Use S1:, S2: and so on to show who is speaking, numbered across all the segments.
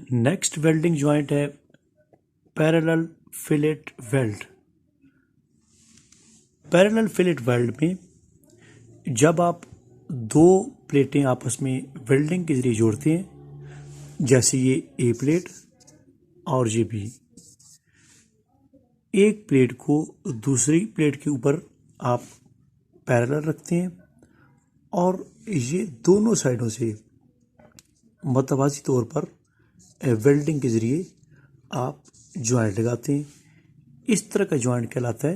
S1: Next welding joint है parallel fillet weld. Parallel fillet weld में जब आप दो प्लेटें आपस में वेल्डिंग के जरिए जोड़ते हैं, जैसे ये ए प्लेट और ये बी, एक प्लेट को दूसरी प्लेट के ऊपर आप पैरेलल रखते हैं और ये दोनों साइडों से मतवाज़ी तौर पर वेल्डिंग के ज़रिए आप जॉइंट लगाते हैं। इस तरह का जॉइंट कहलाता है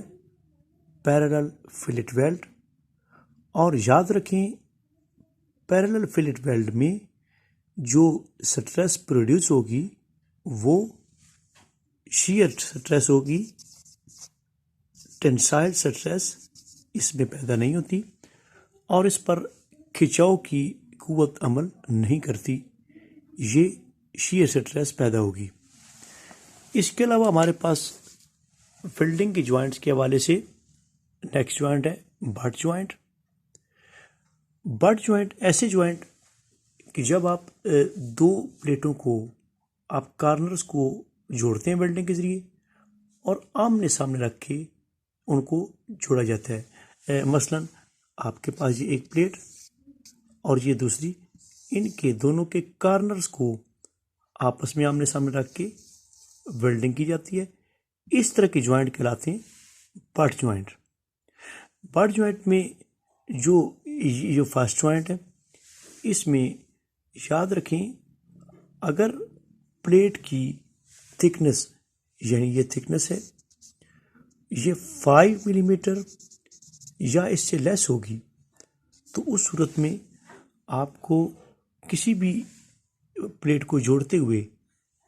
S1: पैरेलल फिलेट वेल्ड। और याद रखें, पैरेलल फिलेट वेल्ड में जो स्ट्रेस प्रोड्यूस होगी वो शियर स्ट्रेस होगी, टेंसाइल स्ट्रेस इसमें पैदा नहीं होती और इस पर खिंचाव की कुव्वत अमल नहीं करती, ये शियर स्ट्रेस पैदा होगी। इसके अलावा हमारे पास वेल्डिंग के जॉइंट्स के हवाले से नेक्स्ट जॉइंट है बट जॉइंट। बट जॉइंट ऐसे जॉइंट कि जब आप दो प्लेटों को आप कार्नर्स को जोड़ते हैं वेल्डिंग के ज़रिए और आमने सामने रख के उनको जोड़ा जाता है। मसलन आपके पास ये एक प्लेट और ये दूसरी, इनके दोनों के कार्नर्स को आपस में आमने सामने रख के वेल्डिंग की जाती है। इस तरह के जॉइंट कहलाते हैं बट जॉइंट। बट जॉइंट में जो फर्स्ट जॉइंट है, इसमें याद रखें, अगर प्लेट की थिकनेस, यानी ये थिकनेस है, ये 5 मिलीमीटर या इससे लेस होगी तो उस सूरत में आपको किसी भी प्लेट को जोड़ते हुए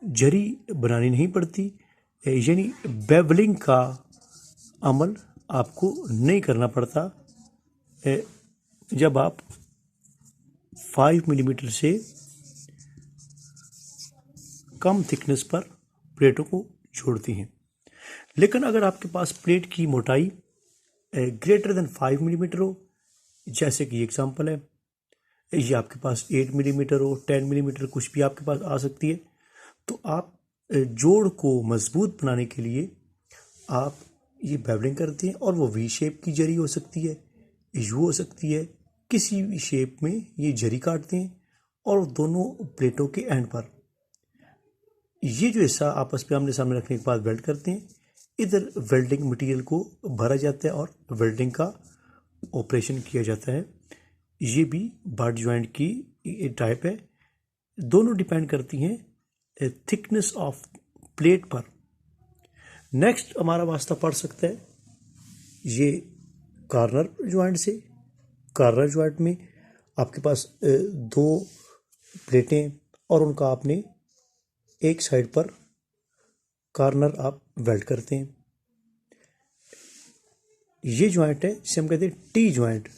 S1: जरी बनानी नहीं पड़ती, यानी बेवलिंग का अमल आपको नहीं करना पड़ता जब आप 5 मिलीमीटर से कम थिकनेस पर प्लेटों को जोड़ती हैं। लेकिन अगर आपके पास प्लेट की मोटाई ग्रेटर देन 5 मिलीमीटर हो, जैसे कि एग्जांपल है, ये आपके पास 8 मिलीमीटर हो, 10 मिलीमीटर कुछ भी आपके पास आ सकती है, तो आप जोड़ को मजबूत बनाने के लिए आप ये बेवलिंग करते हैं और वो वी शेप की जरी हो सकती है, यू हो सकती है, किसी भी शेप में ये जरी काटते हैं और दोनों प्लेटों के एंड पर ये जो हिस्सा आपस में आमने सामने रखने के बाद वेल्ड करते हैं। इधर वेल्डिंग मटेरियल को भरा जाता है और वेल्डिंग का ऑपरेशन किया जाता है। ये भी बट जॉइंट की टाइप है। दोनों डिपेंड करती हैं थिकनेस ऑफ प्लेट पर। नेक्स्ट हमारा वास्ता पड़ सकता है ये कार्नर जॉइंट से। कार्नर जॉइंट में आपके पास दो प्लेटें और उनका आपने एक साइड पर कार्नर आप वेल्ड करते हैं। ये जॉइंट है जिसे हम कहते हैं टी जॉइंट।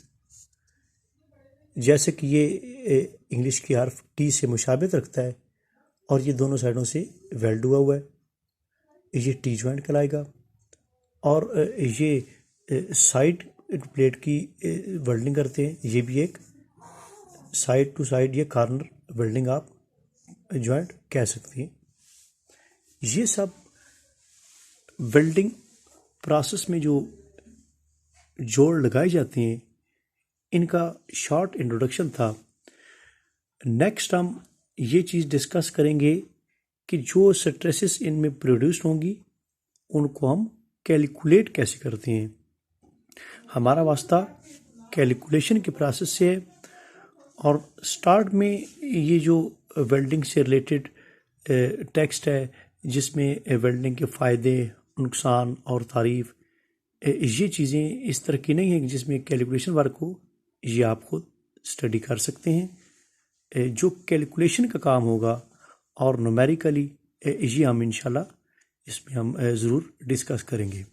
S1: जैसे कि ये इंग्लिश की हर्फ टी से मुशाबित रखता है और ये दोनों साइडों से वेल्ड हुआ है, ये टी जॉइंट कहलाएगा। और ये साइड प्लेट की वेल्डिंग करते हैं, ये भी एक साइड टू साइड ये कार्नर वेल्डिंग आप जॉइंट कह सकते हैं। ये सब वेल्डिंग प्रोसेस में जो जोड़ लगाए जाते हैं, इनका शॉर्ट इंट्रोडक्शन था। नेक्स्ट हम ये चीज़ डिस्कस करेंगे कि जो स्ट्रेसेस इनमें प्रोड्यूस होंगी उनको हम कैलकुलेट कैसे करते हैं। हमारा वास्ता कैलकुलेशन के प्रोसेस से है और स्टार्ट में ये जो वेल्डिंग से रिलेटेड टेक्स्ट है जिसमें वेल्डिंग के फ़ायदे, नुकसान और तारीफ़, ये चीज़ें इस तरह की नहीं है कि जिसमें कैलकुलेशन वर्क हो। ये आप खुद स्टडी कर सकते हैं। जो कैलकुलेशन का काम होगा और न्यूमेरिकली ये हम इंशाल्लाह इसमें हम ज़रूर डिस्कस करेंगे।